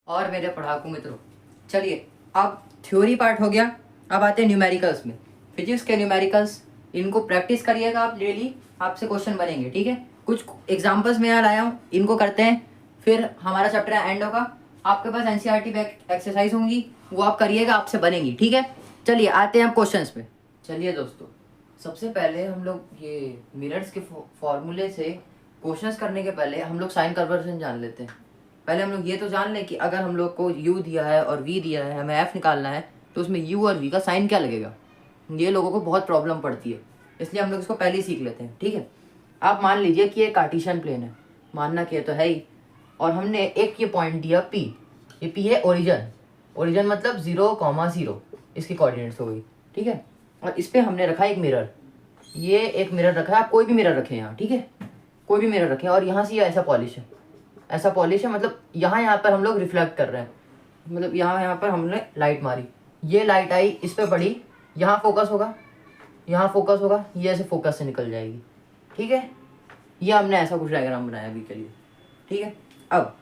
और मेरे पढ़ाकू मित्रों, चलिए अब थ्योरी पार्ट हो गया। अब आते हैं न्यूमेरिकल्स में। फिजिक्स के न्यूमेरिकल्स, इनको प्रैक्टिस करिएगा आप डेली, आपसे क्वेश्चन बनेंगे। ठीक है, कुछ एग्जांपल्स मैं यहाँ लाया हूँ, इनको करते हैं, फिर हमारा चैप्टर एंड होगा। आपके पास एनसीईआरटी में एक्सरसाइज होंगी, वो आप करिएगा, आपसे बनेंगी। ठीक है, चलिए आते हैं अब क्वेश्चन पे। चलिए दोस्तों, सबसे पहले हम लोग ये मिरर्स के फॉर्मूले से क्वेश्चंस करने के पहले हम लोग साइन कन्वर्जन जान लेते हैं। पहले हम लोग ये तो जान लें कि अगर हम लोग को u दिया है और v दिया है, हमें f निकालना है, तो उसमें u और v का साइन क्या लगेगा। ये लोगों को बहुत प्रॉब्लम पड़ती है, इसलिए हम लोग इसको पहले ही सीख लेते हैं। ठीक है, आप मान लीजिए कि ये कार्टेशियन प्लेन है, मानना कि तो है ही, और हमने एक ये पॉइंट दिया p, ये p है ओरिजन। ओरिजन मतलब 0,0 इसकी कोऑर्डिनेट्स हो गई। ठीक है, और इस पर हमने रखा एक मिरर, ये एक मिरर रखा है, आप कोई भी मिरर रखें यहाँ। ठीक है, कोई भी मिरर रखें, और यहाँ से ये ऐसा पॉलिश है, ऐसा पॉलिश है, मतलब यहाँ पर हम लोग रिफ्लेक्ट कर रहे हैं, मतलब यहाँ पर हमने लाइट मारी, ये लाइट आई, इस पे पड़ी, यहाँ फोकस होगा, यहाँ फोकस होगा, ये ऐसे फोकस से निकल जाएगी। ठीक है, ये हमने ऐसा कुछ डायग्राम बनाया अभी के लिए। ठीक है, अब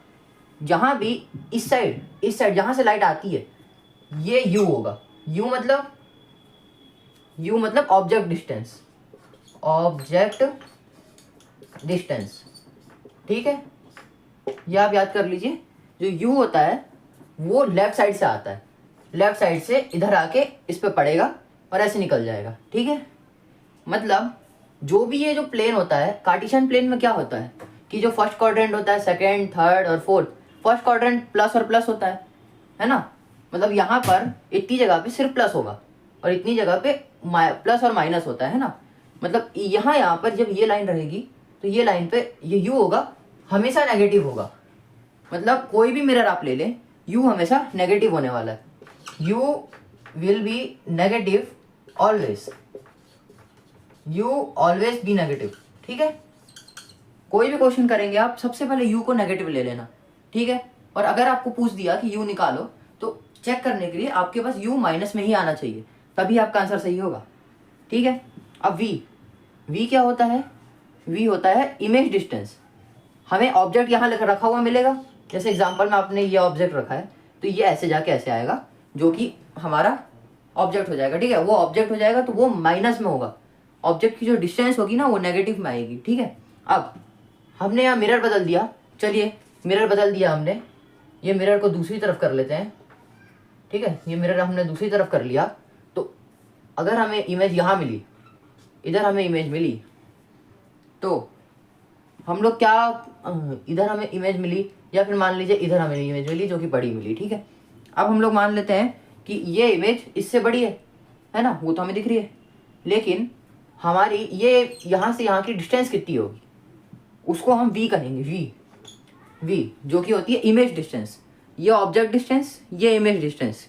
जहाँ भी इस साइड जहाँ से लाइट आती है, ये u होगा। u मतलब ऑब्जेक्ट डिस्टेंस। ठीक है, ये आप याद कर लीजिए, जो u होता है वो लेफ्ट साइड से आता है, लेफ्ट साइड से इधर आके इस पे पड़ेगा और ऐसे निकल जाएगा। ठीक है, मतलब जो भी ये जो प्लेन होता है, कार्टेशियन प्लेन में क्या होता है कि जो फर्स्ट क्वाड्रेंट होता है, सेकंड, थर्ड और फोर्थ, फर्स्ट क्वाड्रेंट प्लस और प्लस होता है ना, मतलब यहाँ पर इतनी जगह पे सिर्फ प्लस होगा और इतनी जगह पे प्लस और माइनस होता है ना, मतलब यहाँ पर जब ये लाइन रहेगी तो ये लाइन पे ये u होगा, हमेशा नेगेटिव होगा। मतलब कोई भी मिरर आप ले लें, u हमेशा नेगेटिव होने वाला है, u will be negative always, u always be negative. ठीक है, कोई भी क्वेश्चन करेंगे आप, सबसे पहले u को नेगेटिव ले लेना। ठीक है, और अगर आपको पूछ दिया कि u निकालो, तो चेक करने के लिए आपके पास u माइनस में ही आना चाहिए, तभी आपका आंसर सही होगा। ठीक है, अब v क्या होता है, v होता है इमेज डिस्टेंस। हमें ऑब्जेक्ट यहाँ रखा हुआ मिलेगा, जैसे एग्जांपल में आपने ये ऑब्जेक्ट रखा है, तो ये ऐसे जाके ऐसे आएगा, जो कि हमारा ऑब्जेक्ट हो जाएगा। ठीक है, वो ऑब्जेक्ट हो जाएगा तो वो माइनस में होगा, ऑब्जेक्ट की जो डिस्टेंस होगी ना वो नेगेटिव में आएगी। ठीक है, अब हमने यहाँ मिरर बदल दिया, चलिए मिरर बदल दिया हमने, ये मिरर को दूसरी तरफ कर लेते हैं। ठीक है, ये मिरर हमने दूसरी तरफ कर लिया, तो अगर हमें इमेज यहाँ मिली, इधर हमें इमेज मिली, तो हम लोग क्या, इधर हमें इमेज मिली, या फिर मान लीजिए इधर हमें इमेज मिली जो कि बड़ी मिली। ठीक है, अब हम लोग मान लेते हैं कि ये इमेज इससे बड़ी है ना, वो तो हमें दिख रही है, लेकिन हमारी ये यहाँ से यहाँ की डिस्टेंस कितनी होगी, उसको हम v कहेंगे, v जो कि होती है इमेज डिस्टेंस। ये ऑब्जेक्ट डिस्टेंस, ये इमेज डिस्टेंस,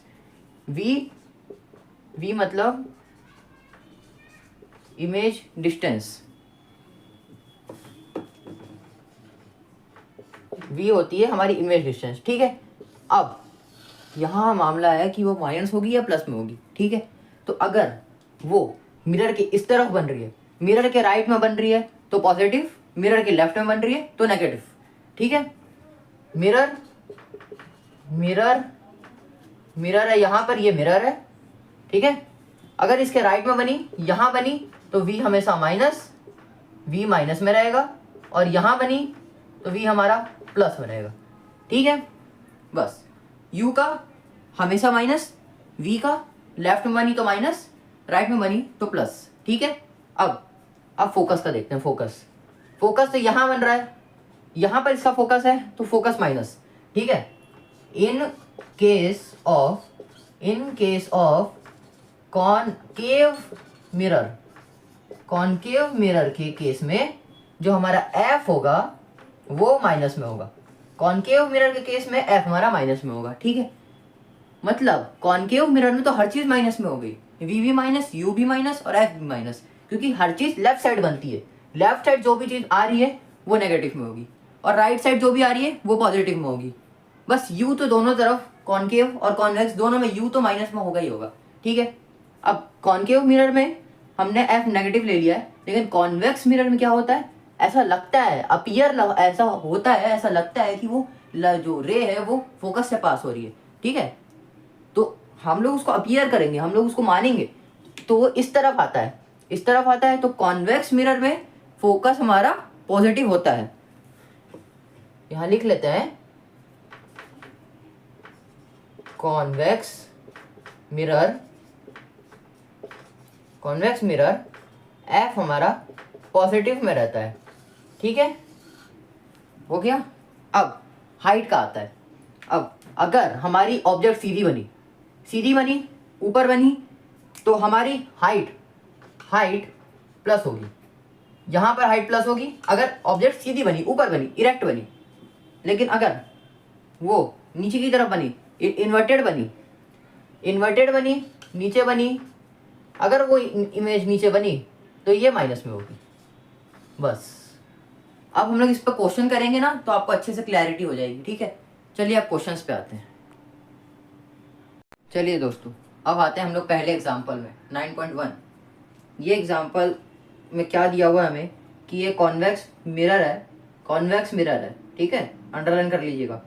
v मतलब इमेज डिस्टेंस, v होती है हमारी इमेज डिस्टेंस। ठीक है, अब यहाँ मामला है कि वो माइनस होगी या प्लस में होगी। ठीक है, तो अगर वो मिरर के इस तरफ बन रही है, मिरर के राइट में बन रही है तो पॉजिटिव, मिरर के लेफ्ट में बन रही है तो नेगेटिव। ठीक है, मिरर है यहाँ पर, ये मिरर है। ठीक है, अगर इसके राइट में बनी, यहाँ बनी, तो v हमेशा v माइनस में रहेगा, और यहाँ बनी तो v हमारा प्लस में रहेगा। ठीक है, बस u का हमेशा माइनस, v का लेफ्ट में बनी तो माइनस, राइट में बनी तो प्लस। ठीक है, अब फोकस का देखते हैं। फोकस तो यहाँ बन रहा है, यहाँ पर इसका फोकस है तो फोकस माइनस। ठीक है, in case of concave mirror के केस में जो हमारा f होगा वो माइनस में होगा, कॉनकेव मिरर के केस में f हमारा माइनस में होगा। ठीक है, मतलब कॉनकेव मिरर में तो हर चीज माइनस में हो गई, v भी माइनस, u भी माइनस और f भी माइनस, क्योंकि हर चीज लेफ्ट साइड बनती है। लेफ्ट साइड जो भी चीज आ रही है वो नेगेटिव में होगी, और राइट साइड जो भी आ रही है वो पॉजिटिव में होगी। बस u तो दोनों तरफ, कॉनकेव और कॉन्वेक्स दोनों में u तो माइनस में होगा ही होगा। ठीक है, अब कॉनकेव मिरर में हमने f नेगेटिव ले लिया है, लेकिन कॉन्वेक्स मिरर में क्या होता है, ऐसा लगता है, ऐसा होता है, ऐसा लगता है कि वो जो रे है वो फोकस से पास हो रही है, ठीक है। तो हम लोग उसको अपीयर करेंगे, हम लोग उसको मानेंगे, तो वो इस तरफ आता है, इस तरफ आता है। तो कॉन्वेक्स मिरर में फोकस हमारा पॉजिटिव होता है। यहां लिख लेते हैं convex mirror, convex mirror F हमारा पॉजिटिव में रहता है, ठीक है, हो गया। अब हाइट का आता है। अब अगर हमारी ऑब्जेक्ट सीधी बनी ऊपर बनी, तो हमारी हाइट प्लस होगी, यहां पर हाइट प्लस होगी अगर ऑब्जेक्ट सीधी बनी, ऊपर बनी, इरेक्ट बनी। लेकिन अगर वो नीचे की तरफ बनी, इन्वर्टेड बनी, नीचे बनी, अगर वो इमेज नीचे बनी तो ये माइनस में होगी, बस। अब हम लोग इस पर क्वेश्चन करेंगे ना, तो आपको अच्छे से क्लैरिटी हो जाएगी, ठीक है। चलिए अब क्वेश्चंस पे आते हैं। चलिए दोस्तों, अब आते हैं हम लोग पहले एग्जांपल में 9.1। ये एग्जांपल में क्या दिया हुआ है हमें कि ये कॉन्वेक्स मिरर है, ठीक है, अंडरलाइन कर लीजिएगा।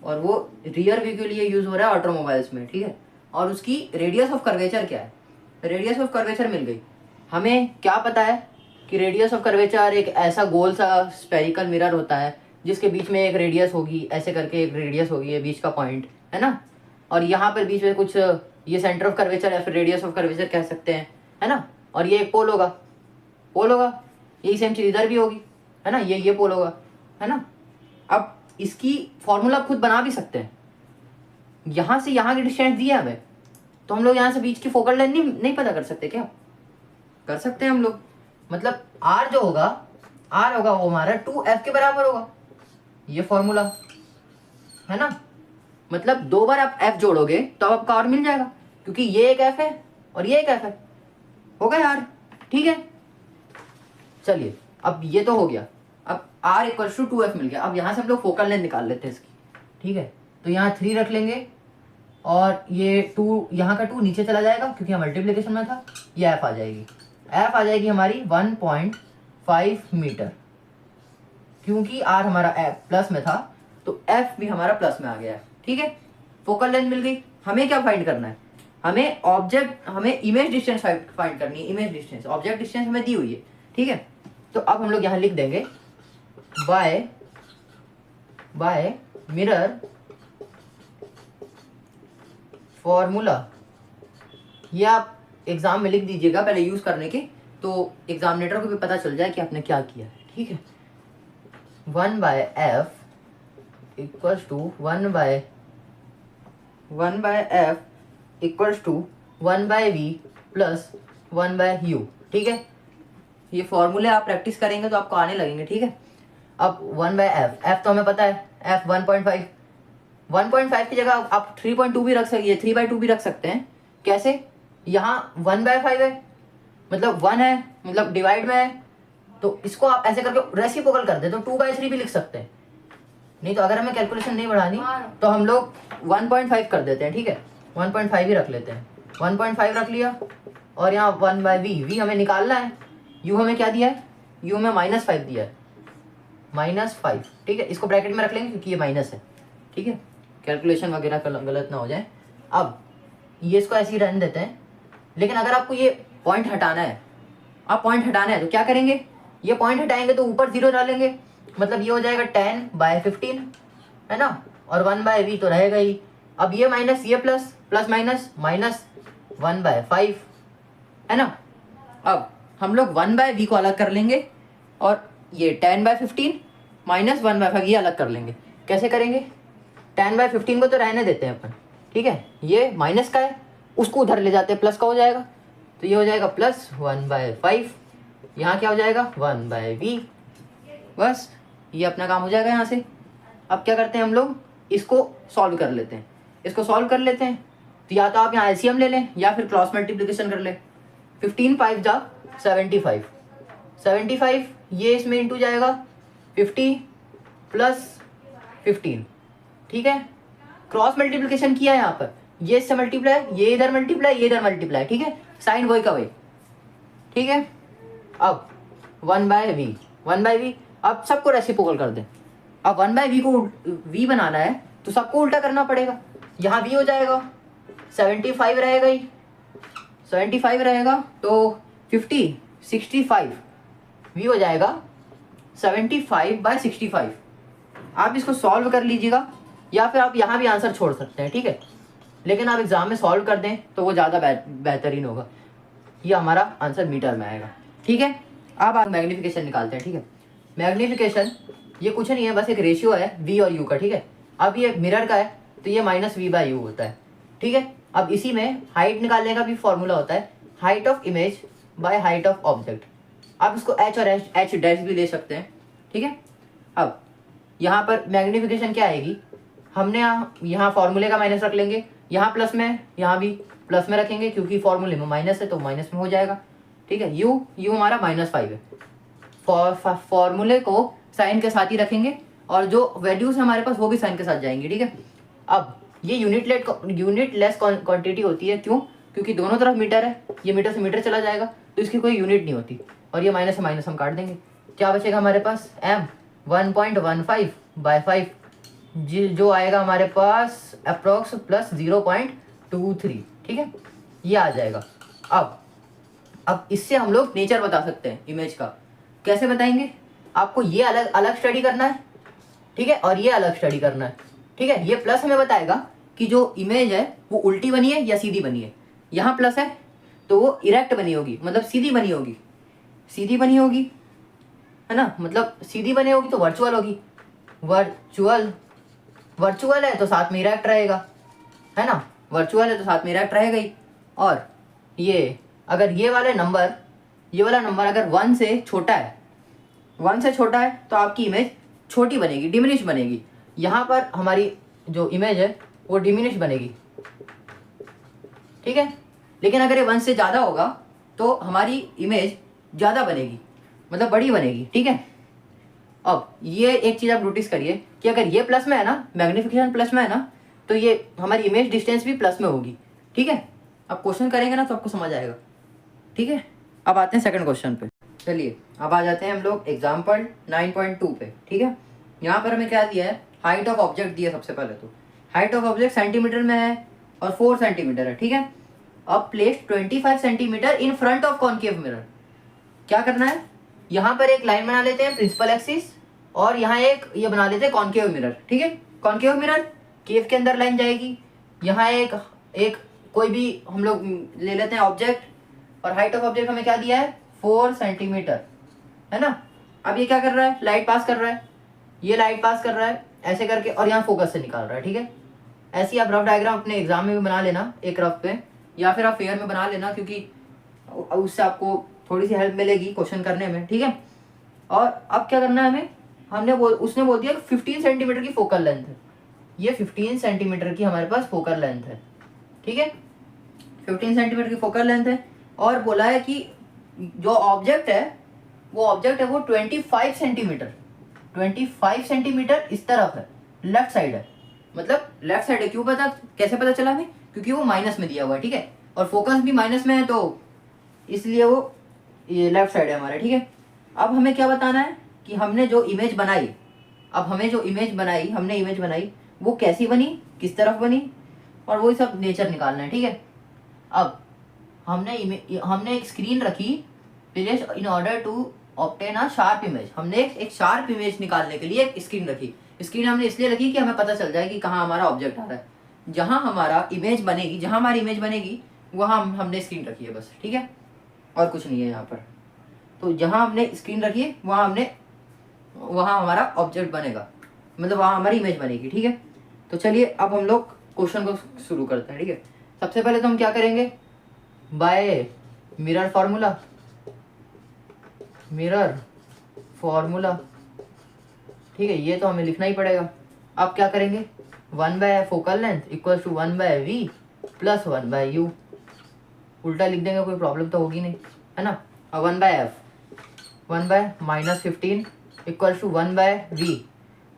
और वो रियर व्यू के लिए यूज हो रहा है ऑटोमोबाइल्स में, ठीक है। और उसकी रेडियस ऑफ कर्वेचर क्या है, रेडियस ऑफ कर्वेचर मिल गई। हमें क्या पता है कि रेडियस ऑफ कर्वेचर एक ऐसा गोल सा स्पेरिकल मिरर होता है जिसके बीच में एक रेडियस होगी, ऐसे करके एक रेडियस होगी, ये बीच का पॉइंट है ना। और यहाँ पर बीच में कुछ, ये सेंटर ऑफ कर्वेचर या फिर रेडियस ऑफ कर्वेचर कह सकते हैं, है ना। और ये एक पोल होगा, यही सेम चीज इधर भी होगी, है ना, ये पोल होगा, है ना। अब इसकी फॉर्मूला खुद बना भी सकते हैं। यहाँ से यहाँ की डिस्टेंस दी है हमें, तो हम लोग यहाँ से बीच की फोकल लेंथ नहीं पता कर सकते क्या? कर सकते हैं हम लोग। मतलब R जो होगा, वो हमारा 2F के बराबर होगा, ये फॉर्मूला है ना। मतलब 2 बार आप F जोड़ोगे तो आपका R मिल जाएगा, क्योंकि ये एक F है और ये एक F है, हो गया यार, ठीक है। चलिए अब ये तो हो गया। अब R इक्वल्स टू 2F मिल गया। अब यहाँ से हम लोग फोकल लेंथ निकाल लेते हैं इसकी, ठीक है। तो यहाँ 3 रख लेंगे और ये 2, यहाँ का 2 नीचे चला जाएगा क्योंकि यहाँ मल्टीप्लिकेशन में था। ये F आ जाएगी हमारी 1.5 मीटर, क्योंकि R हमारा F प्लस में था तो F भी हमारा प्लस में आ गया है, ठीक है। फोकल लेंथ मिल गई। हमें क्या फाइंड करना है? हमें इमेज डिस्टेंस फाइंड करनी है। इमेज डिस्टेंस, ऑब्जेक्ट डिस्टेंस हमें दी हुई है, ठीक है। तो अब हम लोग यहाँ लिख देंगे बाय मिरर फॉर्मूला। ये आप एग्जाम में लिख दीजिएगा पहले यूज करने के, तो एग्जामिनेटर को भी पता चल जाए कि आपने क्या किया है, ठीक है। 1/f equals to 1/f equals to 1/v plus 1/u, ठीक है। ये फॉर्मूले आप प्रैक्टिस करेंगे तो आपको आने लगेंगे, ठीक है। अब 1/f, f तो हमें पता है, f 1.5 की जगह आप 3.2 भी रख सकते, 3/2 भी रख सकते हैं। कैसे? यहाँ 1/5 है, मतलब 1 है, मतलब डिवाइड में है, तो इसको आप ऐसे करके रेसिप्रोकल कर दे तो 2/3 भी लिख सकते हैं। नहीं तो अगर हमें कैलकुलेशन नहीं बढ़ानी तो हम लोग 1.5 कर देते हैं, ठीक है। 1.5 ही रख लेते हैं, 1.5 रख लिया। और यहाँ 1/v हमें निकालना है। u हमें क्या दिया है? u में -5 दिया है, -5, ठीक है। इसको ब्रैकेट में रख लेंगे क्योंकि ये माइनस है, ठीक है, कैलकुलेशन वगैरह गलत ना हो जाए। अब ये इसको ऐसे ही रहने देते हैं। लेकिन अगर आपको ये पॉइंट हटाना है, तो क्या करेंगे? ये पॉइंट हटाएंगे तो ऊपर 0 डालेंगे, मतलब ये हो जाएगा 10/15, है ना। और 1/v तो रहेगा ही। अब ये माइनस, ये प्लस, प्लस माइनस, -1/5, है ना। अब हम लोग 1/v को अलग कर लेंगे और ये 10/15 -1/5 ये अलग कर लेंगे। कैसे करेंगे? 10/15 को तो रहने देते हैं अपन, ठीक है। ये माइनस का है, उसको उधर ले जाते हैं, प्लस का हो जाएगा। तो ये हो जाएगा प्लस 1/5, यहाँ क्या हो जाएगा? 1/v। बस ये अपना काम हो जाएगा यहाँ से। अब क्या करते हैं हम लोग? इसको सॉल्व कर लेते हैं। तो या तो आप यहाँ एलसीएम ले लें या फिर क्रॉस मल्टीप्लिकेशन कर लें। 15 5 जा 75, ये इसमें इंटू जाएगा 50 प्लस 15, ठीक है। क्रॉस मल्टीप्लिकेशन किया है यहाँ पर, ये इससे मल्टीप्लाई, ये इधर मल्टीप्लाई, ठीक है। साइन वही का वही, ठीक है। अब 1/v, अब सबको रेसिप्रोकल कर दें। अब 1/v को v बनाना है तो सबको उल्टा करना पड़ेगा। यहाँ v हो जाएगा 75 रहेगा ही, 75 रहेगा तो 50 65 v हो जाएगा 75/65। आप इसको सॉल्व कर लीजिएगा या फिर आप यहाँ भी आंसर छोड़ सकते हैं, ठीक है, लेकिन आप एग्जाम में सॉल्व कर दें तो वो ज़्यादा बेहतरीन होगा। ये हमारा आंसर मीटर में आएगा, ठीक है। अब आप मैग्नीफिकेशन निकालते हैं, ठीक है। मैग्नीफिकेशन ये कुछ नहीं है, बस एक रेशियो है v और u का, ठीक है। अब ये मिरर का है तो ये -v/u होता है, ठीक है। अब इसी में हाइट निकालने का भी फॉर्मूला होता है, height of image by height of object. आप इसको h और h डैश भी ले सकते हैं, ठीक है। अब यहाँ पर मैग्नीफिकेशन क्या आएगी, हमने यहाँ फॉर्मूले का माइनस रख लेंगे, यहाँ प्लस में, यहाँ भी प्लस में रखेंगे क्योंकि फॉर्मूले में माइनस है तो माइनस में हो जाएगा, ठीक है। u हमारा -5 है, फॉर्मूले को साइन के साथ ही रखेंगे और जो वैल्यूज हमारे पास वो भी साइन के साथ जाएंगी, ठीक है। अब ये यूनिट लेस क्वांटिटी होती है, क्यों? क्योंकि दोनों तरफ मीटर है, ये मीटर से मीटर चला जाएगा तो इसकी कोई यूनिट नहीं होती, और ये माइनस से माइनस हम काट देंगे, क्या बचेगा हमारे पास m 1.15/5 जो आएगा हमारे पास अप्रोक्स प्लस 0.23, ठीक है, ये आ जाएगा। अब इससे हम लोग नेचर बता सकते हैं इमेज का। कैसे बताएंगे? आपको ये अलग अलग स्टडी करना है, ठीक है, और ये अलग स्टडी करना है, ठीक है। ये प्लस हमें बताएगा कि जो इमेज है वो उल्टी बनी है या सीधी बनी है। यहाँ प्लस है तो वो इरेक्ट बनी होगी, मतलब सीधी बनी होगी, सीधी बनी होगी, है ना, मतलब सीधी बनी होगी तो वर्चुअल होगी, वर्चुअल है तो साथ में इरेक्ट रहेगा, है ना, वर्चुअल है तो साथ में इरेक्ट रहेगा ही। और ये अगर ये वाला नंबर अगर 1 से छोटा है, 1 से छोटा है तो आपकी इमेज छोटी बनेगी, डिमिनिश बनेगी। यहाँ पर हमारी जो इमेज है वो डिमिनिश बनेगी, ठीक है। लेकिन अगर ये 1 से ज़्यादा होगा तो हमारी इमेज ज़्यादा बनेगी, मतलब बड़ी बनेगी, ठीक है। अब ये एक चीज़ आप नोटिस करिए कि अगर ये प्लस में है ना, मैग्नीफिकेशन प्लस में है ना, तो ये हमारी इमेज डिस्टेंस भी प्लस में होगी, ठीक है। अब क्वेश्चन करेंगे ना तो आपको समझ आएगा, ठीक है। अब आते हैं सेकंड क्वेश्चन पे। चलिए अब आ जाते हैं हम लोग एग्जाम्पल 9.2 पे, ठीक है। यहाँ पर हमें क्या दिया है, हाइट ऑफ ऑब्जेक्ट दिया। सबसे पहले तो हाइट ऑफ ऑब्जेक्ट सेंटीमीटर में है और 4 सेंटीमीटर है, ठीक है। अब place 25 centimetre in front of concave mirror. क्या करना है, यहाँ पर एक लाइन बना लेते हैं प्रिंसिपल एक्सिस, और यहाँ एक ये बना लेते हैं कॉनकेव मिरर, ठीक है। कॉनकेव मिरर केव के अंदर लाइन जाएगी, यहाँ एक कोई भी हम लोग ले लेते हैं ऑब्जेक्ट, और हाइट ऑफ ऑब्जेक्ट हमें क्या दिया है 4 सेंटीमीटर, है ना। अब ये क्या कर रहा है, लाइट पास कर रहा है, ये लाइट पास कर रहा है ऐसे करके, और यहाँ फोकस से निकाल रहा है, ठीक है। ऐसे ही आप रफ डायग्राम अपने एग्जाम में भी बना लेना, एक रफ पे, या फिर आप फेयर में बना लेना, क्योंकि उससे आपको थोड़ी सी हेल्प मिलेगी क्वेश्चन करने में, ठीक है। और अब क्या करना है हमें, उसने बोल दिया 15 सेंटीमीटर की फोकल लेंथ है, ये 15 सेंटीमीटर की हमारे पास फोकल लेंथ है, ठीक है। 15 सेंटीमीटर की फोकल लेंथ है, और बोला है कि जो ऑब्जेक्ट है वो 25 सेंटीमीटर, 25 सेंटीमीटर इस तरफ है, लेफ्ट साइड है, मतलब लेफ्ट साइड है। क्यों पता, कैसे पता चला हमें, क्योंकि वो माइनस में दिया हुआ है, ठीक है, और फोकस भी माइनस में है तो इसलिए वो ये लेफ्ट साइड है हमारा, ठीक है। अब हमें क्या बताना है कि हमने जो इमेज बनाई, हमने इमेज बनाई वो कैसी बनी, किस तरफ बनी, और वही सब नेचर निकालना है, ठीक है। अब हमने एक स्क्रीन रखी place in order to obtain a sharp image. हमने एक शार्प इमेज निकालने के लिए एक स्क्रीन रखी। स्क्रीन हमने इसलिए रखी कि हमें पता चल जाए कि कहाँ हमारा ऑब्जेक्ट आ रहा है। जहाँ हमारी इमेज बनेगी वहाँ हमने स्क्रीन रखी है बस, ठीक है, और कुछ नहीं है यहाँ पर। तो जहाँ हमने स्क्रीन रखी है वहाँ हमारा ऑब्जेक्ट बनेगा, मतलब वहाँ हमारी इमेज बनेगी, ठीक है। तो चलिए अब हम लोग क्वेश्चन को शुरू करते हैं, ठीक है। सबसे पहले तो हम क्या करेंगे, बाय मिरर फॉर्मूला, ठीक है, ये तो हमें लिखना ही पड़ेगा। अब क्या करेंगे, 1/f focal length equal to 1/v plus 1/u, उल्टा लिख देंगे, कोई प्रॉब्लम तो होगी नहीं, है ना। अब 1/f 1/-15 equal to 1/v,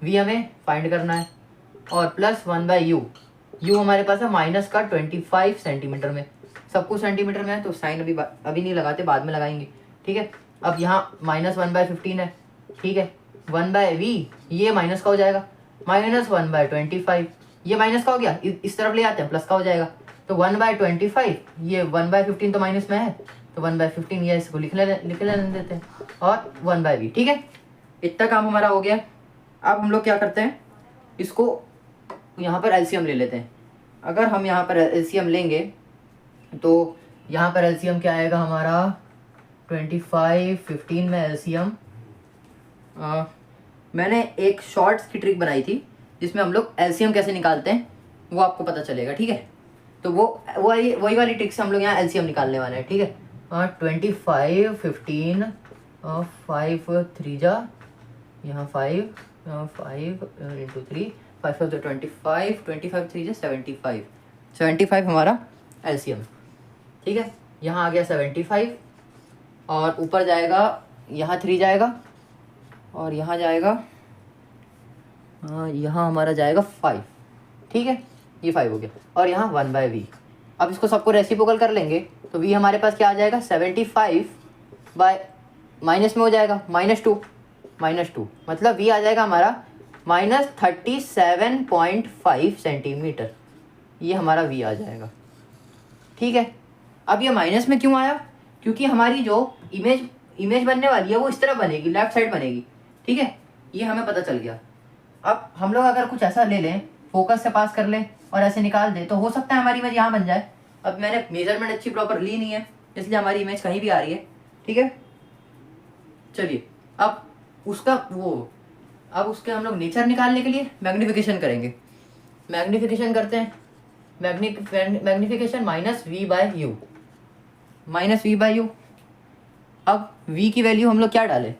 v हमें फाइंड करना है, और प्लस 1/u, u हमारे पास है माइनस का 25 सेंटीमीटर में, सब कुछ सेंटीमीटर में है तो साइन अभी नहीं लगाते, बाद में लगाएंगे, ठीक है। अब यहाँ -1/15 है, ठीक है, 1/v, ये माइनस का हो जाएगा, -1/25, ये माइनस का हो गया, इस तरफ ले आते हैं प्लस का हो जाएगा, तो 1/25, ये 1/15 तो माइनस में है, तो 1/15 ये इसको लिख लेने देते हैं, और 1/v। ठीक है, इतना काम हमारा हो गया। अब हम लोग क्या करते हैं, इसको यहाँ पर एलसीएम ले लेते हैं। अगर हम यहाँ पर एलसीएम लेंगे तो यहाँ पर एलसीएम क्या आएगा हमारा, 25, 15 में एलसीएम, मैंने एक शॉर्ट्स की ट्रिक बनाई थी जिसमें हम लोग एलसीएम कैसे निकालते हैं वो आपको पता चलेगा। ठीक है, तो वही वाली ट्रिक से हम लोग यहाँ एलसीएम निकालने वाले हैं। ठीक है, 25, 15, 5 3 जा, यहाँ 5 इंटू 3, 5 5 25, 25 3 जा 75 हमारा एलसीएम। ठीक है, यहाँ आ गया 75, और ऊपर जाएगा, यहाँ 3 जाएगा, और यहाँ जाएगा, यहाँ हमारा जाएगा 5। ठीक है, ये 5 हो गया, और यहाँ 1/v। अब इसको सबको रेसिप्रोकल कर लेंगे तो v हमारे पास क्या आ जाएगा, 75 बाय माइनस में हो जाएगा -2, मतलब v आ जाएगा हमारा -37.5 सेंटीमीटर, ये हमारा v आ जाएगा। ठीक है, अब ये माइनस में क्यों आया, क्योंकि हमारी जो इमेज बनने वाली है वो इस तरह बनेगी, लेफ्ट साइड बनेगी। ठीक है, ये हमें पता चल गया। अब हम लोग अगर कुछ ऐसा ले लें, फोकस से पास कर लें और ऐसे निकाल दें, तो हो सकता है हमारी इमेज यहाँ बन जाए। अब मैंने मेजरमेंट अच्छी प्रॉपर ली नहीं है, इसलिए हमारी इमेज कहीं भी आ रही है। ठीक है, चलिए अब उसके हम लोग नेचर निकालने के लिए मैग्नीफिकेशन करेंगे। मैग्नीफिकेशन करते हैं, मैग्नीफिकेशन -v/u। अब v की वैल्यू हम लोग क्या डालें,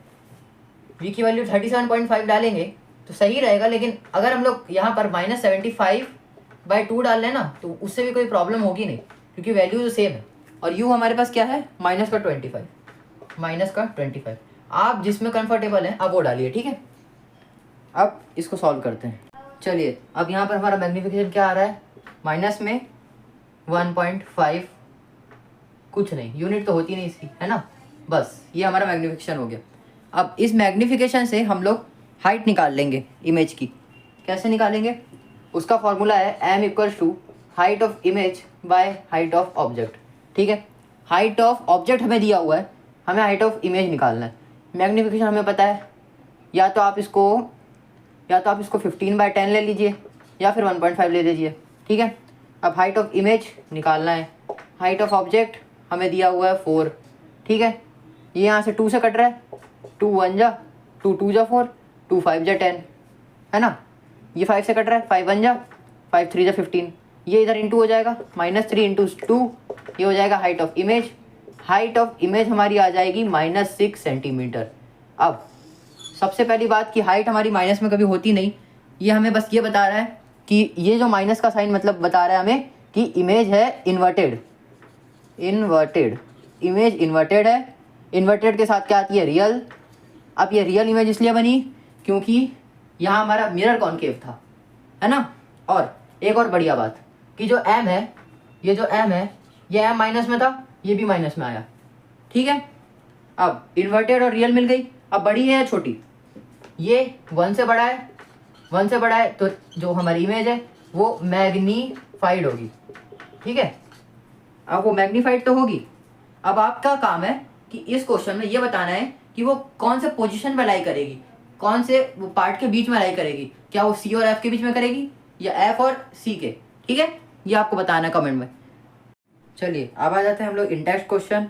v की वैल्यू 37.5 डालेंगे तो सही रहेगा, लेकिन अगर हम लोग यहाँ पर -75/2 डाल लें ना तो उससे भी कोई प्रॉब्लम होगी नहीं, क्योंकि वैल्यू तो सेम है, और u हमारे पास क्या है, -25। आप जिसमें कंफर्टेबल हैं आप वो डालिए। ठीक है, अब इसको सॉल्व करते हैं। चलिए, अब यहाँ पर हमारा मैग्नीफिकेशन क्या आ रहा है, माइनस में 1.5, कुछ नहीं, यूनिट तो होती नहीं इसकी, है ना, बस ये हमारा मैग्नीफिकेशन हो गया। अब इस मैग्नीफिकेशन से हम लोग हाइट निकाल लेंगे इमेज की। कैसे निकालेंगे, उसका फॉर्मूला है m = height of image by height of object. ठीक है, हाइट ऑफ ऑब्जेक्ट हमें दिया हुआ है, हमें हाइट ऑफ इमेज निकालना है। मैग्नीफिकेशन हमें पता है, या तो आप इसको 15/10 ले लीजिए, या फिर 1.5 ले लीजिए। ठीक है, अब हाइट ऑफ इमेज निकालना है। हाइट ऑफ ऑब्जेक्ट हमें दिया हुआ है 4। ठीक है, ये यहाँ से 2 से कट रहा है, 2 1 जा, 2 2 जा 4, 2 5 जा 10, है ना, ये 5 से कट रहा है, 5 1 जा, 5 3 जा 15, ये इधर इंटू हो जाएगा, -3 × 2, ये हो जाएगा height of image. Height of image हमारी आ जाएगी -6 सेंटीमीटर। अब सबसे पहली बात कि हाइट हमारी माइनस में कभी होती नहीं, ये हमें बस ये बता रहा है कि ये जो माइनस का साइन मतलब बता रहा है हमें कि इमेज है इन्वर्टेड, इमेज इन्वर्टेड है। इन्वर्टेड के साथ क्या आती है, रियल। अब ये रियल इमेज इसलिए बनी क्योंकि यहाँ हमारा मिरर कॉन्केव था, है ना। और एक और बढ़िया बात कि जो m है, ये जो m है, ये m माइनस में था, ये भी माइनस में आया। ठीक है, अब इन्वर्टेड और रियल मिल गई। अब बड़ी है या छोटी, ये 1 से बड़ा है, 1 से बड़ा है, तो जो हमारी इमेज है वो मैग्नीफाइड होगी। ठीक है, अब वो मैग्नीफाइड तो होगी। अब आपका काम है कि इस क्वेश्चन में ये बताना है कि वो कौन से पोजीशन में लाई करेगी, कौन से वो पार्ट के बीच में लाई करेगी, क्या वो सी और एफ के बीच में करेगी या एफ और सी के। ठीक है, ये आपको बताना है कमेंट में। चलिए अब आ जाते हैं हम लोग इंटेक्स्ट क्वेश्चन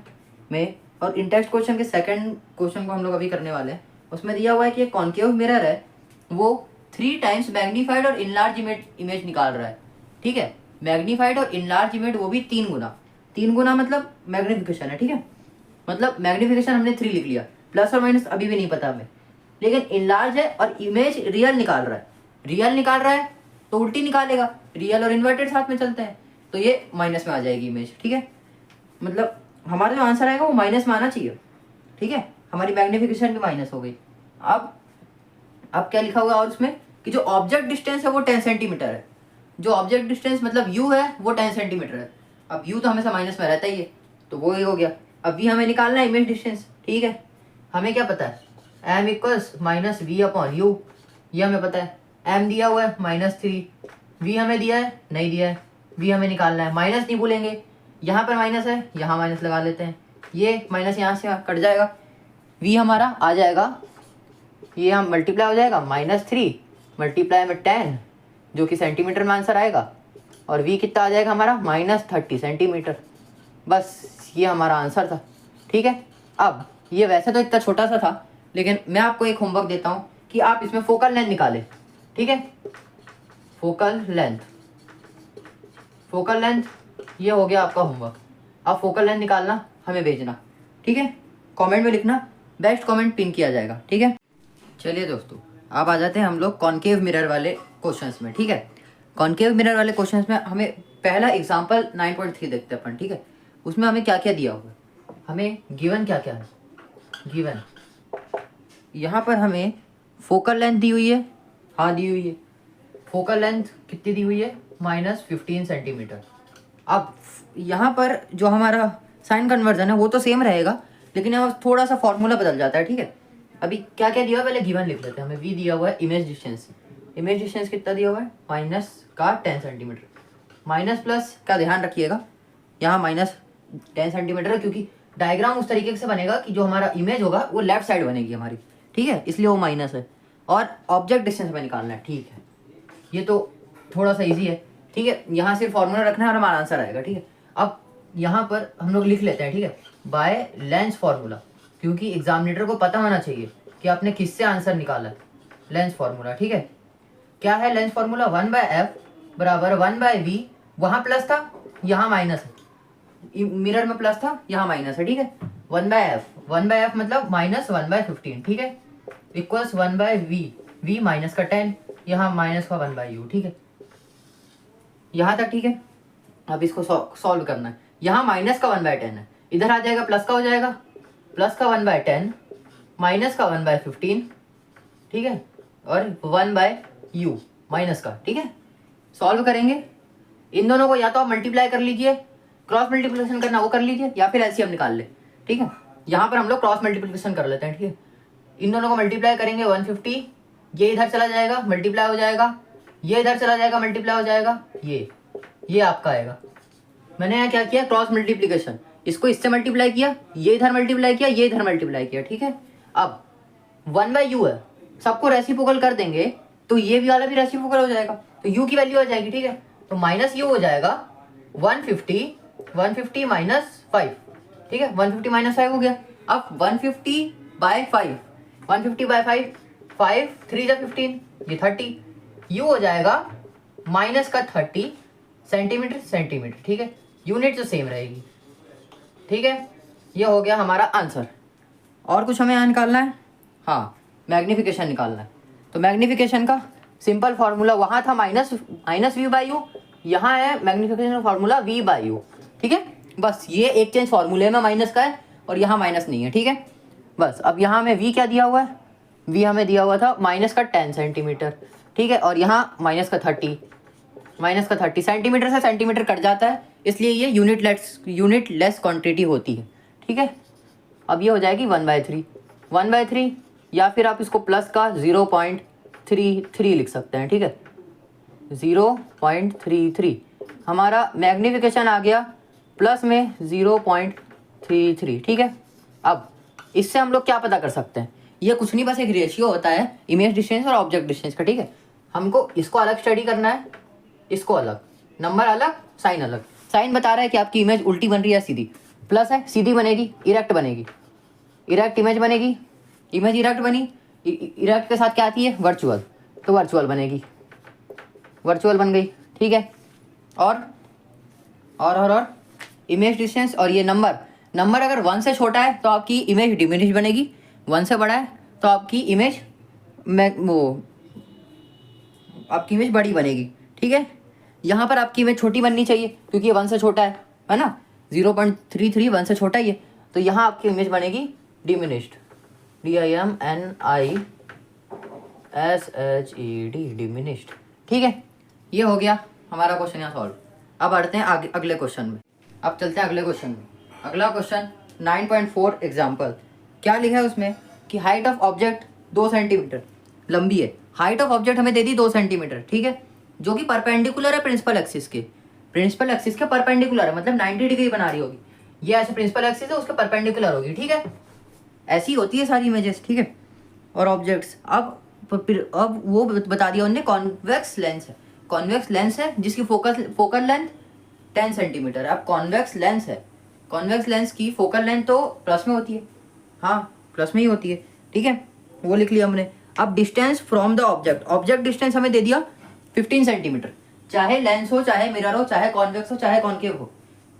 में, और इंटेक्स्ट क्वेश्चन के सेकंड क्वेश्चन को हम लोग अभी करने वाले हैं। उसमें दिया हुआ है कि एक कॉन्केव मिरर है, वो 3 टाइम्स मैग्नीफाइड और इनलार्ज इमेज निकाल रहा है। ठीक है, मैग्नीफाइड और इनलार्ज इमेज वो भी 3 गुना। 3 गुना मतलब मैग्नीफिकेशन है। ठीक है, मतलब मैग्नीफिकेशन हमने 3 लिख लिया, प्लस और माइनस अभी भी नहीं पता हमें, लेकिन इनलार्ज है और इमेज रियल निकाल रहा है। रियल निकाल रहा है तो उल्टी निकालेगा, रियल और इन्वर्टेड साथ में चलते हैं, तो ये माइनस में आ जाएगी इमेज। ठीक है, मतलब हमारा जो आंसर आएगा वो माइनस में आना चाहिए। ठीक है, हमारी मैग्नीफिकेशन भी माइनस हो गई। अब क्या लिखा हुआ है और उसमें कि जो ऑब्जेक्ट डिस्टेंस है वो 10 सेंटीमीटर है। जो ऑब्जेक्ट डिस्टेंस मतलब u है वो 10 सेंटीमीटर है। अब u तो हमेशा माइनस में रहता ही है, तो वो ही हो गया। अब v हमें निकालना है इमेज डिस्टेंस। ठीक है, हमें क्या पता है, M equals minus V upon U, ये हमें पता है। एम दिया हुआ है -3, वी हमें दिया है नहीं दिया है, वी हमें निकालना है। माइनस नहीं भूलेंगे, यहाँ पर माइनस है, यहाँ माइनस लगा लेते हैं, ये माइनस यहाँ से कट जाएगा, वी हमारा आ जाएगा, ये हम मल्टीप्लाई हो जाएगा -3 मल्टीप्लाई में 10 जो कि सेंटीमीटर में आंसर आएगा, और वी कितना आ जाएगा हमारा -30 सेंटीमीटर। बस ये हमारा आंसर था। ठीक है, अब ये वैसे तो इतना छोटा सा था, लेकिन मैं आपको एक होमवर्क देता हूँ कि आप इसमें फोकल लेंथ निकालें। ठीक है, फोकल लेंथ ये हो गया आपका होमवर्क। अब फोकल लेंथ निकालना, हमें भेजना। ठीक है, कमेंट में लिखना, बेस्ट कमेंट पिन किया जाएगा। ठीक है, चलिए दोस्तों, अब आ जाते हैं हम लोग कॉनकेव मिरर वाले क्वेश्चंस में। ठीक है, कॉनकेव मिरर वाले क्वेश्चंस में हमें पहला एग्जांपल 9.3 देखते हैं अपन। ठीक है, उसमें हमें क्या क्या दिया हुआ है, हमें गिवन क्या क्या है। गिवन यहाँ पर हमें फोकल लेंथ दी हुई है, हाँ दी हुई है। फोकल लेंथ कितनी दी हुई है, -15 सेंटीमीटर। अब यहाँ पर जो हमारा साइन कन्वर्जन है वो तो सेम रहेगा, लेकिन यहाँ थोड़ा सा फॉर्मूला बदल जाता है। ठीक है, अभी क्या क्या दिया हुआ है पहले गिवन लिख लेते हैं। हमें वी दिया हुआ है इमेज डिस्टेंस, इमेज डिस्टेंस कितना दिया हुआ है -10 सेंटीमीटर। माइनस प्लस का ध्यान रखिएगा, यहाँ -10 सेंटीमीटर है, क्योंकि डायग्राम उस तरीके से बनेगा कि जो हमारा इमेज होगा वो लेफ्ट साइड बनेगी हमारी। ठीक है, इसलिए वो माइनस है। और ऑब्जेक्ट डिस्टेंस हमें निकालना है। ठीक है, ये तो थोड़ा सा इजी है। ठीक है, यहाँ सिर्फ फॉर्मूला रखना है और हमारा आंसर आएगा। ठीक है, अब यहाँ पर हम लोग लिख लेते हैं। ठीक है, बाय लेंस फार्मूला, क्योंकि एग्जामिनेटर को पता होना चाहिए कि आपने किससे आंसर निकाला है। लेंस फार्मूला, ठीक है, क्या है लेंस फार्मूला, 1/f बराबर 1/v। वहाँ प्लस था, यहाँ माइनस है, मिरर में प्लस था, यहाँ माइनस है। ठीक है, 1/f मतलब -1/15। ठीक है, इक्वल्स 1/v, v माइनस का 10, यहाँ माइनस का 1/u। ठीक है, यहाँ तक ठीक है। अब इसको सॉल्व करना है। यहाँ माइनस का 1/10 है, इधर आ जाएगा प्लस का हो जाएगा, प्लस का 1/10 माइनस का 1/15। ठीक है, और 1/u माइनस का। ठीक है, सॉल्व करेंगे इन दोनों को, या तो आप मल्टीप्लाई कर लीजिए, क्रॉस मल्टीप्लिकेशन करना वो कर लीजिए, या फिर एलसीएम निकाल ले। ठीक है, यहाँ पर हम लोग क्रॉस मल्टीप्लिकेशन कर लेते हैं। ठीक है, इन दोनों को मल्टीप्लाई करेंगे 150, ये इधर चला जाएगा मल्टीप्लाई हो जाएगा, ये इधर चला जाएगा मल्टीप्लाई हो जाएगा, ये आपका आएगा। मैंने यहाँ क्या किया, क्रॉस मल्टीप्लिकेशन, इसको इससे मल्टीप्लाई किया, ये इधर मल्टीप्लाई किया, ये इधर मल्टीप्लाई किया। ठीक है, अब 1/u है, सबको रेसिप्रोकल कर देंगे तो ये भी वाला भी रेसिप्रोकल हो जाएगा, तो u की वैल्यू आ जाएगी। ठीक है, तो -u हो जाएगा 150 माइनस 5। ठीक है, 150 माइनस 5 हो गया। अब 150/5, 150/5, 5 3 जा 15, ये 30, u हो जाएगा माइनस का 30 सेंटीमीटर। ठीक है, यूनिट तो सेम रहेगी। ठीक है, ये हो गया हमारा आंसर। और कुछ हमें यहाँ निकालना है, हाँ मैग्नीफिकेशन निकालना है। तो मैग्नीफिकेशन का सिंपल फार्मूला वहाँ था -v/u, यहाँ है मैग्नीफिकेशन फार्मूला v/u। ठीक है, बस ये एक चेंज फार्मूले में माइनस का है और यहाँ माइनस नहीं है। ठीक है, बस अब यहाँ हमें v क्या दिया हुआ है, v हमें दिया हुआ था -10 सेंटीमीटर। ठीक है, और यहाँ माइनस का 30 सेंटीमीटर से सेंटीमीटर कट जाता है, इसलिए ये यूनिट लेस क्वांटिटी होती है। ठीक है, अब ये हो जाएगी 1/3, या फिर आप इसको प्लस का 0.33 लिख सकते हैं। ठीक है, 0.33 हमारा मैग्नीफिकेशन आ गया प्लस में 0.33। ठीक है, अब इससे हम लोग क्या पता कर सकते हैं, ये कुछ नहीं बस एक रेशियो होता है इमेज डिस्टेंस और ऑब्जेक्ट डिस्टेंस का। ठीक है, हमको इसको अलग स्टडी करना है, इसको अलग, नंबर अलग, साइन अलग। साइन बता रहा है कि आपकी इमेज उल्टी बन रही है सीधी, प्लस है सीधी बनेगी, इरेक्ट बनेगी, इरेक्ट इमेज बनेगी, इमेज इरेक्ट बनी, इरेक्ट के साथ क्या आती है, वर्चुअल, तो वर्चुअल बनेगी, वर्चुअल बन गई। ठीक है, और इमेज डिस्टेंस और ये नंबर अगर 1 से छोटा है तो आपकी इमेज डिमिनिश बनेगी, 1 से बड़ा है तो आपकी इमेज आपकी इमेज बड़ी बनेगी। ठीक है, यहाँ पर आपकी इमेज छोटी बननी चाहिए क्योंकि ये 1 से छोटा है ना, 0.33 1 से छोटा ही है, तो यहाँ आपकी इमेज बनेगी डिमिनिश्ड, DIMNISHED डिमिनिश्ड। ठीक है, ये हो गया हमारा क्वेश्चन यहाँ सॉल्व। अब बढ़ते हैं आगे अगले क्वेश्चन में। अब चलते हैं अगले क्वेश्चन में। अगला क्वेश्चन 9.4 एग्जाम्पल, क्या लिखा है उसमें कि हाइट ऑफ ऑब्जेक्ट 2 सेंटीमीटर लंबी है, हाइट ऑफ ऑब्जेक्ट हमें दे दी 2 सेंटीमीटर, ठीक है, जो कि परपेंडिकुलर है प्रिंसिपल एक्सिस के, प्रिंसिपल एक्सिस के परपेंडिकुलर है, मतलब 90 डिग्री बना रही होगी, ये ऐसे प्रिंसिपल एक्सिस है उसके परपेंडिकुलर होगी, ठीक है, ऐसी होती है सारी इमेजेस, ठीक है। और ऑब्जेक्ट्स अब वो बता दिया उन्होंने कॉन्वेक्स लेंस है, कॉन्वेक्स लेंस है जिसकी फोकल लेंथ 10 सेंटीमीटर। अब कॉन्वेक्स लेंस है, कॉन्वेक्स लेंस की फोकल लेंथ तो प्लस में होती है, हाँ प्लस में ही होती है, ठीक है, वो लिख लिया हमने। अब distance from the object, object distance हमें दे दिया 15 सेंटीमीटर, चाहे लेंस हो, चाहे मिरर हो, चाहे कॉन्वेक्स हो, चाहे कॉन्केव हो,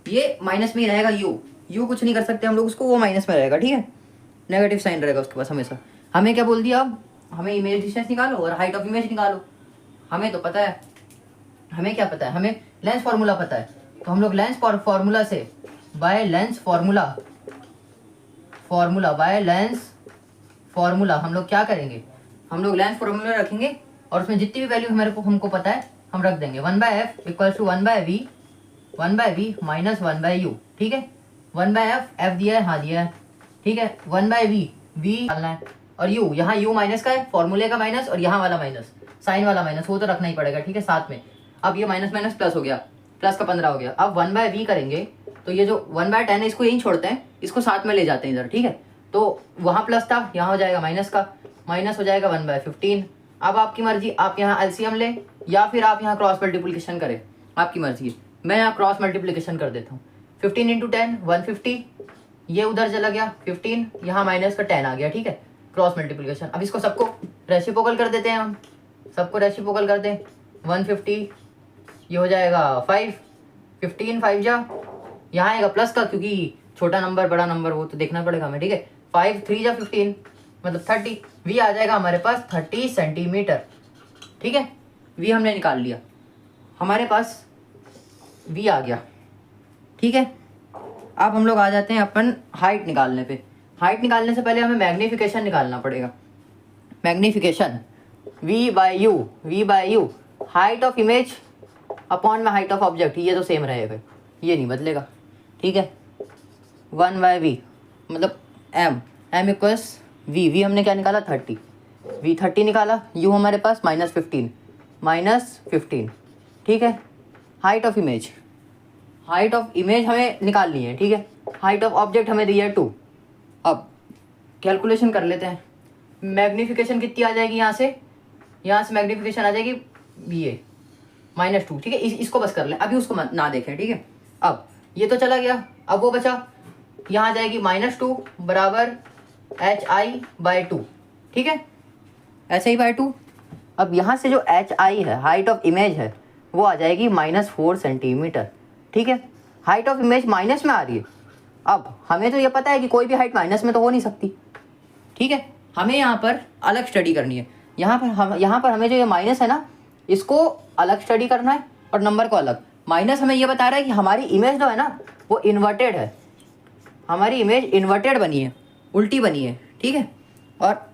ये माइनस में ही रहेगा, यू कुछ नहीं कर सकते हम लोग उसको, वो माइनस में रहेगा, ठीक है, नेगेटिव साइन रहेगा उसके पास हमेशा। हमें क्या बोल दिया, अब हमें इमेज डिस्टेंस निकालो और हाइट ऑफ इमेज निकालो, हमें तो पता है, हमें क्या पता है, हमें लेंस फार्मूला पता है, तो हम लोग लेंस फार्मूला से बाय लेंस फार्मूला हम लोग क्या करेंगे, हम लोग लेंस फार्मूला रखेंगे और उसमें जितनी भी वैल्यू हमको पता है हम रख देंगे। 1/f equals to 1/v minus 1/u, ठीक है, 1/f दिया है, हाँ दिया है, ठीक है, 1/v डालना है, और u यहाँ u माइनस का है, फॉर्मूले का माइनस, और यहाँ वाला माइनस, साइन वाला माइनस, वो तो रखना ही पड़ेगा, ठीक है, साथ में। अब ये माइनस माइनस प्लस हो गया, प्लस का 15 हो गया। अब 1/v करेंगे तो ये जो 1/10 है इसको यहीं छोड़ते हैं, इसको साथ में ले जाते हैं इधर, ठीक है, तो वहाँ प्लस था, यहाँ हो जाएगा माइनस का, माइनस हो जाएगा 1/15। अब आपकी मर्जी, आप यहाँ एलसीएम लें या फिर आप यहाँ क्रॉस मल्टीप्लिकेशन करें, आपकी मर्जी है। मैं यहाँ क्रॉस मल्टीप्लिकेशन कर देता हूँ, 15 × 10 150, ये उधर चला गया 15, यहाँ माइनस का 10 आ गया, ठीक है, क्रॉस मल्टीप्लिकेशन। अब इसको सबको रेसिप्रोकल कर देते हैं, हम सबको रेसिप्रोकल कर दें, 150 ये हो जाएगा 5, 15 5 जा, यहाँ आएगा प्लस का क्योंकि छोटा नंबर बड़ा नंबर वो तो देखना पड़ेगा हमें, ठीक है, 5 3 जा 15 मतलब 30, वी आ जाएगा हमारे पास 30 सेंटीमीटर, ठीक है, वी हमने निकाल लिया, हमारे पास वी आ गया, ठीक है। अब हम लोग आ जाते हैं अपन हाइट निकालने पे। हाइट निकालने से पहले हमें मैग्नीफिकेशन निकालना पड़ेगा, magnification v/u height of image upon में हाइट ऑफ ऑब्जेक्ट, ये तो सेम रहेगा, ये नहीं बदलेगा, ठीक है, 1/v मतलब m इक्वल्स v हमने क्या निकाला 30, v 30 निकाला, u हमारे पास -15, ठीक है। हाइट ऑफ इमेज हमें निकालनी है, ठीक है, हाइट ऑफ ऑब्जेक्ट हमें दी है 2। अब कैलकुलेशन कर लेते हैं, मैग्नीफिकेशन कितनी आ जाएगी, यहाँ से मैग्नीफिकेशन आ जाएगी ये -2, ठीक है, इसको बस कर लें, अभी उसको ना देखें, ठीक है। अब ये तो चला गया, अब वो बचा, यहाँ आ जाएगी -2 बराबर hi/2, ठीक है, hi/2। अब यहाँ से जो hi है, हाइट ऑफ इमेज है, वो आ जाएगी -4 सेंटीमीटर, ठीक है, हाइट ऑफ इमेज माइनस में आ रही है। अब हमें तो ये पता है कि कोई भी हाइट माइनस में तो हो नहीं सकती, ठीक है, हमें यहाँ पर अलग स्टडी करनी है, यहाँ पर हमें जो ये माइनस है ना, इसको अलग स्टडी करना है और नंबर को अलग। माइनस हमें ये बता रहा है कि हमारी इमेज जो है ना वो इन्वर्टेड है, हमारी इमेज इन्वर्टेड बनी है, उल्टी बनी है, ठीक है, और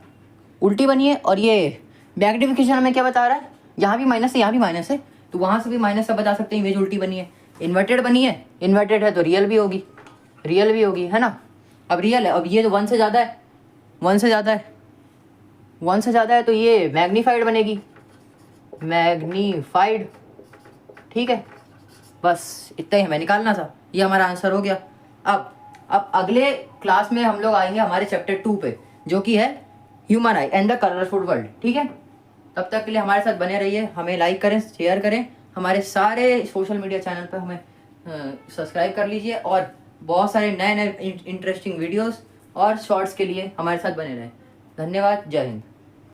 उल्टी बनी है। और ये मैग्नीफिकेशन हमें क्या बता रहा है, यहाँ भी माइनस है, यहाँ भी माइनस है, तो वहाँ से भी माइनस से बता सकते हैं इमेज उल्टी बनी है, इन्वर्टेड बनी है, इन्वर्टेड है तो रियल भी होगी है ना। अब रियल है, अब ये तो 1 से ज़्यादा है, 1 से ज़्यादा है तो ये मैग्नीफाइड बनेगी, मैग्नीफाइड, ठीक है, बस इतना ही हमें निकालना था, ये हमारा आंसर हो गया। अब अगले क्लास में हम लोग आएंगे हमारे चैप्टर 2 पे, जो कि है human I and the colourful world, ठीक है। तब तक के लिए हमारे साथ बने रहिए, हमें लाइक करें, शेयर करें, हमारे सारे सोशल मीडिया चैनल पर हमें सब्सक्राइब कर लीजिए, और बहुत सारे नए इंटरेस्टिंग वीडियोस और शॉर्ट्स के लिए हमारे साथ बने रहें। धन्यवाद, जय हिंद।